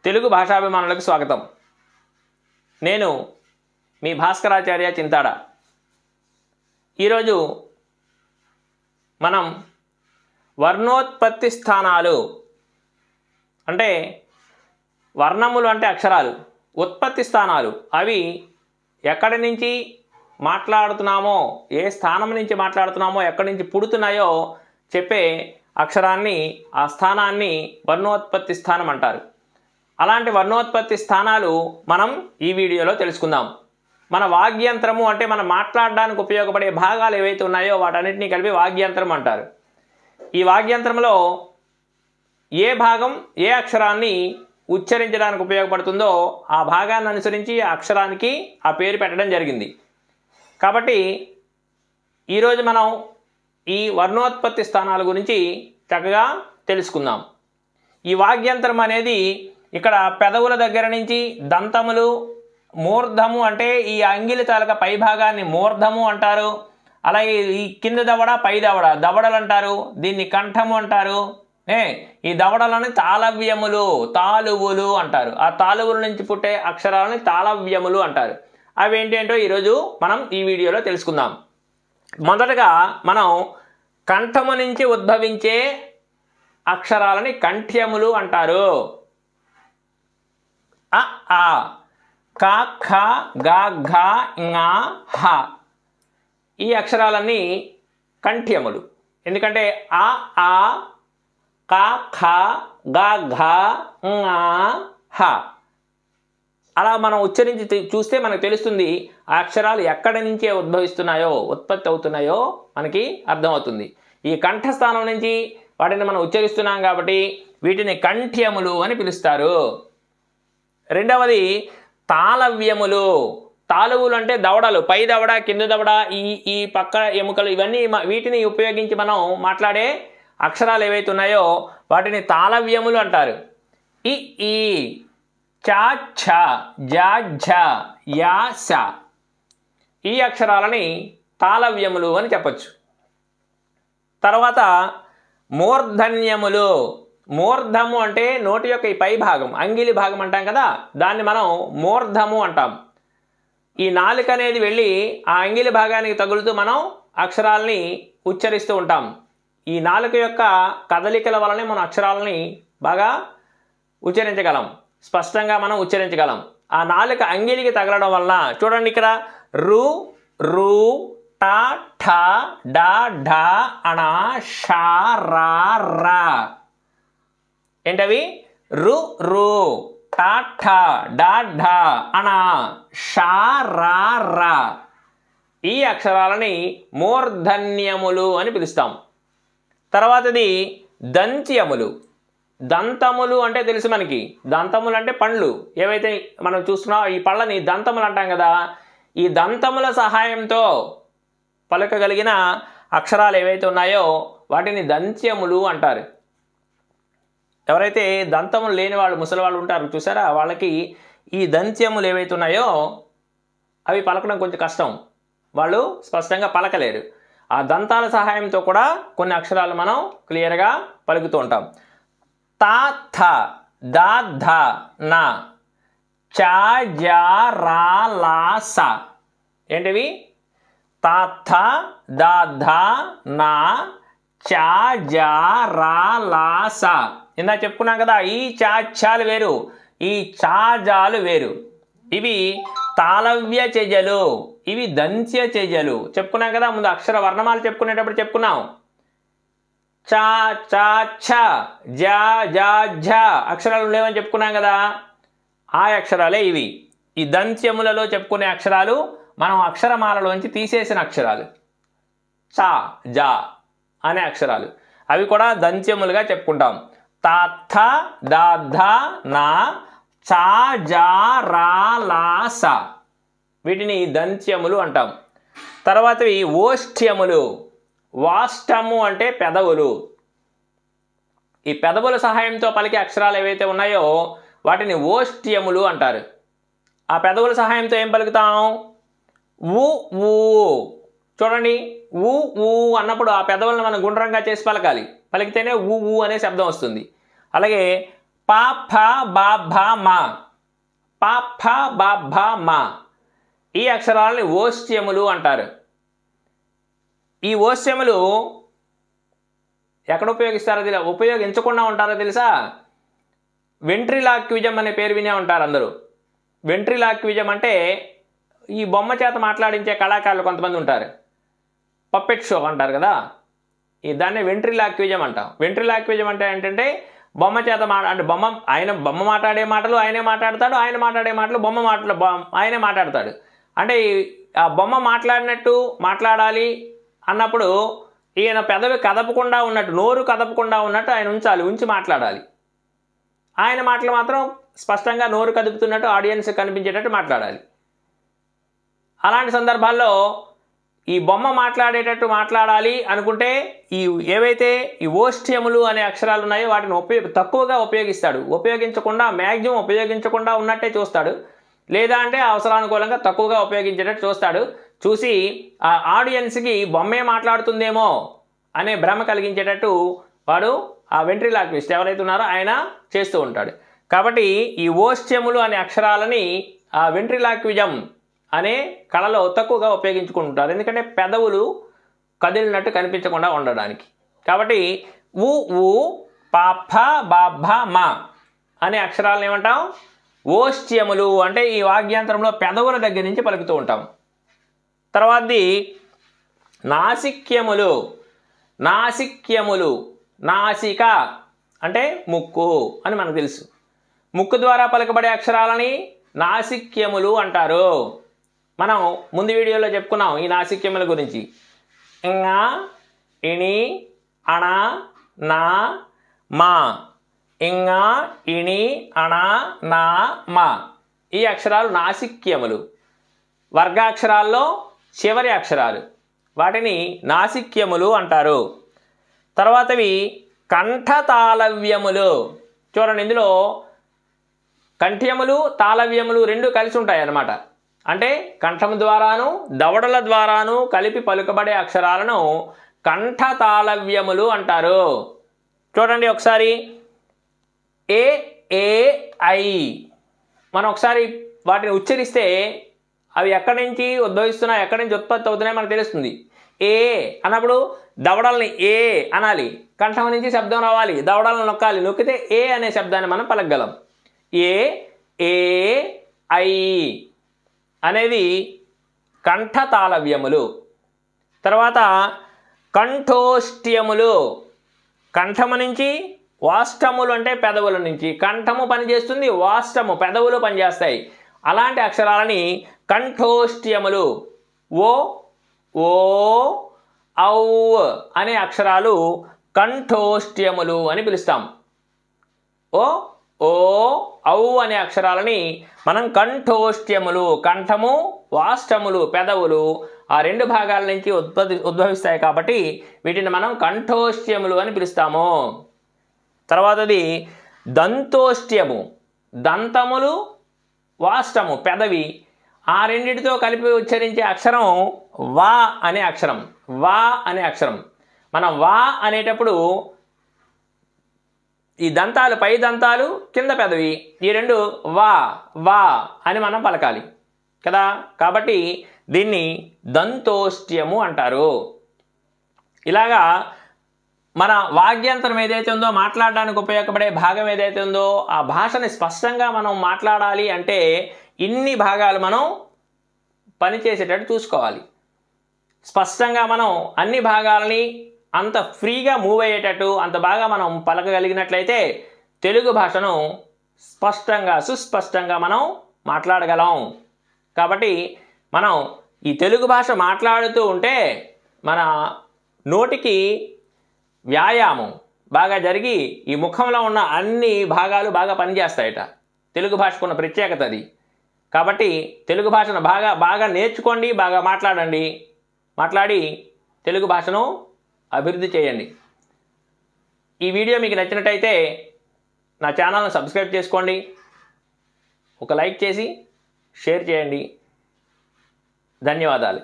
తెలుగు భాషాభిమానులకు స్వాగతం. నేను మీ భాస్కరాచార్య చింతాడ. ఈరోజు మనం వర్ణోత్పత్తి స్థానాలు అంటే వర్ణములు అంటే అక్షరాలు, ఉత్పత్తి స్థానాలు అవి ఎక్కడి నుంచి మాట్లాడుతున్నామో, ఏ స్థానం నుంచి మాట్లాడుతున్నామో, ఎక్కడి నుంచి పుడుతున్నాయో చెప్పే అక్షరాన్ని, ఆ స్థానాన్ని వర్ణోత్పత్తి స్థానం అంటారు. అలాంటి వర్ణోత్పత్తి స్థానాలు మనం ఈ వీడియోలో తెలుసుకుందాం. మన వాగ్యంత్రము అంటే మనం మాట్లాడడానికి ఉపయోగపడే భాగాలు ఏవైతే ఉన్నాయో వాటన్నిటినీ కలిపి వాగ్యంత్రం అంటారు. ఈ వాగ్యంత్రంలో ఏ భాగం ఏ అక్షరాన్ని ఉచ్చరించడానికి ఉపయోగపడుతుందో ఆ భాగాన్ని అనుసరించి ఆ అక్షరానికి ఆ పేరు పెట్టడం జరిగింది. కాబట్టి ఈరోజు మనం ఈ వర్ణోత్పత్తి స్థానాల గురించి చక్కగా తెలుసుకుందాం. ఈ వాగ్యంత్రం అనేది ఇక్కడ పెదవుల దగ్గర నుంచి దంతములు, మూర్ధము అంటే ఈ అంగిలి తాలూకా పై భాగాన్ని మూర్ధము అంటారు. అలాగే ఈ కింద దవడ, పై దవడ దవడలు అంటారు. దీన్ని కంఠము అంటారు. ఈ దవడలని తాళవ్యములు, తాలువులు అంటారు. ఆ తాలువుల నుంచి పుట్టే అక్షరాలని తాళవ్యములు అంటారు. అవి ఏంటంటో ఈరోజు మనం ఈ వీడియోలో తెలుసుకుందాం. మొదటగా మనం కంఠము నుంచి ఉద్భవించే అక్షరాలని కంఠ్యములు అంటారు. అ ఆ, క ఖ గ ఘ ఞ హ ఈ అక్షరాలన్నీ కంఠ్యములు. ఎందుకంటే అ ఆ, క ఖ గ ఘ ఞ హ అలా మనం ఉచ్చరించి చూస్తే మనకు తెలుస్తుంది ఆ అక్షరాలు ఎక్కడి నుంచే ఉద్భవిస్తున్నాయో, ఉత్పత్తి అవుతున్నాయో మనకి అర్థమవుతుంది. ఈ కంఠస్థానం నుంచి వాటిని మనం ఉచ్చరిస్తున్నాం కాబట్టి వీటిని కంఠ్యములు అని పిలుస్తారు. రెండవది తాళవ్యములు. తాలువులు అంటే దవడలు, పై దవడ, కింద దవడ, ఈ పక్క ఎముకలు, ఇవన్నీ వీటిని ఉపయోగించి మనం మాట్లాడే అక్షరాలు ఏవైతే ఉన్నాయో వాటిని తాళవ్యములు అంటారు. ఇ ఈ, చ ఛ, జ ఝ, యా స ఈ అక్షరాలని తాళవ్యములు అని చెప్పచ్చు. తర్వాత మూర్ధన్యములు. మూర్ధము అంటే నోటి యొక్క ఈ పై భాగం, అంగిలి భాగం అంటాం కదా, దాన్ని మనం మూర్ధము అంటాం. ఈ నాలుక అనేది వెళ్ళి ఆ అంగిలి భాగానికి తగులుతూ మనం అక్షరాలని ఉచ్చరిస్తూ ఉంటాం. ఈ నాలుక యొక్క కదలికల వలనే మన అక్షరాలని బాగా ఉచ్చరించగలం, స్పష్టంగా మనం ఉచ్చరించగలం. ఆ నాలుక అంగిలికి తగలడం వలన చూడండి, ఇక్కడ రు రు ట ఠ డ ఢ అణ ష ర ర ఏంటవి? రు రు ట ఠ డ ఢ అణ ష ర ర ఈ అక్షరాలని మూర్ధన్యములు అని పిలుస్తాం. తర్వాతది దంత్యములు. దంతములు అంటే తెలుసు మనకి. దంతములు అంటే పండ్లు ఏవైతే మనం చూస్తున్నామో ఈ పళ్ళని దంతములు అంటాం కదా. ఈ దంతముల సహాయంతో పలకగలిగిన అక్షరాలు ఏవైతే ఉన్నాయో వాటిని దంత్యములు అంటారు. ఎవరైతే దంతములు లేని వాళ్ళు, ముసలి వాళ్ళు ఉంటారు చూసారా, వాళ్ళకి ఈ దంత్యములు ఏవైతే ఉన్నాయో అవి పలకడం కొంచెం కష్టం, వాళ్ళు స్పష్టంగా పలకలేరు. ఆ దంతాల సహాయంతో కూడా కొన్ని అక్షరాలు మనం క్లియర్గా పలుకుతూ ఉంటాం. త థ ద ధ న చ జ ర ల స ఏంటివి? త థ ద ధ న చ జ ర ల స. ఇందా చెప్పుకున్నాం కదా, ఈ చాలు వేరు, ఈ చాజాలు వేరు. ఇవి తాళవ్య చెజలు, ఇవి దంత్య చెజలు. చెప్పుకున్నాం కదా, ముందు అక్షర వర్ణమాలు చెప్పుకునేటప్పుడు చెప్పుకున్నాం. చ చ ఛ జ జ ఝ అక్షరాలు లేవని చెప్పుకున్నాం కదా, ఆ అక్షరాలే ఇవి. ఈ దంత్యములలో చెప్పుకునే అక్షరాలు మనం అక్షరమాలలోంచి తీసేసిన అక్షరాలు. చ జ అనే అక్షరాలు అవి కూడా దంత్యములుగా చెప్పుకుంటాం. త థ ద ధ న చ జ ర ల స వీటిని దంత్యములు అంటాం. తర్వాతవి ఓష్ఠ్యములు. వాష్టము అంటే పెదవులు. ఈ పెదవుల సహాయంతో పలికే అక్షరాలు ఏవైతే ఉన్నాయో వాటిని ఓష్ఠ్యములు అంటారు. ఆ పెదవుల సహాయంతో ఏం పలుకుతాం? ఊ ఊ. చూడండి, ఊ ఊ అన్నప్పుడు ఆ పెదవులను మనం గుండ్రంగా చేసి పలకాలి, పలికితేనే ఊ ఊ అనే శబ్దం వస్తుంది. అలాగే పా ఫ బా భ మా, పా ఫ బా భ మా. ఈ అక్షరాలని ఓష్ట్యములు అంటారు. ఈ ఓష్ట్యములు ఎక్కడ ఉపయోగిస్తారో ఉపయోగించకుండా ఉంటారో తెలుసా? వెంట్రిలాక్విజం అనే పేరు వినే ఉంటారు అందరూ. వెంట్రిలాక్విజం అంటే ఈ బొమ్మ చేత మాట్లాడించే కళాకారులు కొంతమంది ఉంటారు, పప్పెట్ షో అంటారు కదా, దాన్ని వెంట్రిలాక్విజం అంటాం. వెంట్రిలాక్విజం అంటే ఏంటంటే బొమ్మ చేత అంటే బొమ్మ మాట్లాడే మాటలు ఆయనే మాట్లాడతాడు, ఆయన మాట్లాడే మాటలు ఆయనే మాట్లాడతాడు. అంటే ఆ బొమ్మ మాట్లాడినట్టు మాట్లాడాలి అన్నప్పుడు ఈయన పెదవి కదపకుండా ఉన్నట్టు, నోరు కదపకుండా ఉన్నట్టు ఆయన ఉంచి మాట్లాడాలి. ఆయన మాటలు మాత్రం స్పష్టంగా నోరు కదుపుతున్నట్టు ఆడియన్స్ కనిపించేటట్టు మాట్లాడాలి. అలాంటి సందర్భాల్లో ఈ బొమ్మ మాట్లాడేటట్టు మాట్లాడాలి అనుకుంటే ఏవైతే ఈ ఓష్ట్యములు అనే అక్షరాలు ఉన్నాయో వాటిని తక్కువగా ఉపయోగిస్తాడు. మ్యాక్సిమం ఉపయోగించకుండా ఉన్నట్టే చూస్తాడు. లేదా అంటే అవసరానుకూలంగా తక్కువగా ఉపయోగించేటట్టు చూస్తాడు. చూసి ఆ ఆడియన్స్కి బొమ్మే మాట్లాడుతుందేమో అనే భ్రమ కలిగించేటట్టు వాడు ఆ వెంట్రిలాక్విస్ట్ ఎవరైతే ఉన్నారో ఆయన చేస్తూ ఉంటాడు. కాబట్టి ఈ ఓష్ట్యములు అనే అక్షరాలని ఆ వెంట్రిలాక్విజం అనే కళలో తక్కువగా ఉపయోగించుకుంటుంటారు. ఎందుకంటే పెదవులు కదిలినట్టు కనిపించకుండా ఉండడానికి. కాబట్టి ఉ ఊ పా ఫ బా భ మా అనే అక్షరాలను ఏమంటాం? ఓష్ట్యములు. అంటే ఈ వాగ్యంత్రంలో పెదవుల దగ్గర నుంచి పలుకుతూ ఉంటాం. తర్వాతది నాసిక్యములు. నాసిక అంటే ముక్కు అని మనకు తెలుసు. ముక్కు ద్వారా పలుకబడే అక్షరాలని నాసిక్యములు అంటారు. మనం ముందు వీడియోలో చెప్పుకున్నాం ఈ నాసిక్యముల గురించి. ఇంగా, ఇణి, అణ, నా, మా. ఇంగా, ఇణి, అణ, నా, మా. ఈ అక్షరాలు నాసిక్యములు. వర్గాక్షరాల్లో చివరి అక్షరాలు, వాటిని నాసిక్యములు అంటారు. తర్వాతవి కంఠతాళవ్యములు. చూడండి, ఇందులో కంఠ్యములు తాళవ్యములు రెండు కలిసి ఉంటాయి అన్నమాట. అంటే కంఠము ద్వారాను దవడల ద్వారాను కలిపి పలుకబడే అక్షరాలను కంఠతాళవ్యములు అంటారు. చూడండి ఒకసారి, ఏ ఏ ఐ. మనం ఒకసారి వాటిని ఉచ్చరిస్తే అవి ఎక్కడి నుంచి ఉద్భవిస్తున్నాయి, ఎక్కడి నుంచి ఉత్పత్తి అవుతున్నాయి మనకు తెలుస్తుంది. ఏ అన్నప్పుడు దవడల్ని ఏ అనాలి, కంఠం నుంచి శబ్దం రావాలి, దవడలను నొక్కాలి, నొక్కితే ఏ అనే శబ్దాన్ని మనం పలకగలం. ఏ ఏ ఐ అనేది కంఠతాళవ్యములు. తర్వాత కంఠోష్ట్యములు. కంఠము నుంచి, వాష్టములు అంటే పెదవుల నుంచి. కంఠము పనిచేస్తుంది, వాష్టము పెదవులు పనిచేస్తాయి. అలాంటి అక్షరాలని కంఠోష్ట్యములు. ఓ ఓ ఔ అనే అక్షరాలు కంఠోష్ట్యములు అని పిలుస్తాం. ఓ ఓ ఔ అనే అక్షరాలని మనం కంఠోష్ట్యములు, కంఠము వాష్టములు పెదవులు ఆ రెండు భాగాల నుంచి ఉద్భవిస్తాయి కాబట్టి వీటిని మనం కంఠోష్ట్యములు అని పిలుస్తాము. తర్వాతది దంతోష్ట్యము. దంతములు వాష్టము పెదవి, ఆ రెండిటితో కలిపి ఉచ్చరించే అక్షరం వా అనే అక్షరం. వా అనే అక్షరం మనం వా అనేటప్పుడు ఈ దంతాలు, పై దంతాలు కింద పెదవి, ఈ రెండు వా వా అని మనం పలకాలి కదా. కాబట్టి దీన్ని దంతోష్ట్యము అంటారు. ఇలాగా మన వాగ్యంతరం ఏదైతే ఉందో, మాట్లాడడానికి ఉపయోగపడే భాగం ఏదైతే ఉందో, ఆ భాషని స్పష్టంగా మనం మాట్లాడాలి అంటే ఇన్ని భాగాలు మనం పనిచేసేటట్టు చూసుకోవాలి. స్పష్టంగా మనం అన్ని భాగాలని అంత ఫ్రీగా మూవ్ అయ్యేటట్టు, అంత బాగా మనం పలకగలిగినట్లయితే తెలుగు భాషను స్పష్టంగా, సుస్పష్టంగా మనం మాట్లాడగలం. కాబట్టి మనం ఈ తెలుగు భాష మాట్లాడుతూ ఉంటే మన నోటికి వ్యాయామం బాగా జరిగి ఈ ముఖంలో ఉన్న అన్ని భాగాలు బాగా పనిచేస్తాయట. తెలుగు భాషకున్న ప్రత్యేకత అది. కాబట్టి తెలుగు భాషను బాగా నేర్చుకోండి, బాగా మాట్లాడండి. మాట్లాడి తెలుగు భాషను అభివృద్ధి చేయండి. ఈ వీడియో మీకు నచ్చినట్టయితే నా ఛానల్ను సబ్స్క్రైబ్ చేసుకోండి, ఒక లైక్ చేసి షేర్ చేయండి. ధన్యవాదాలు.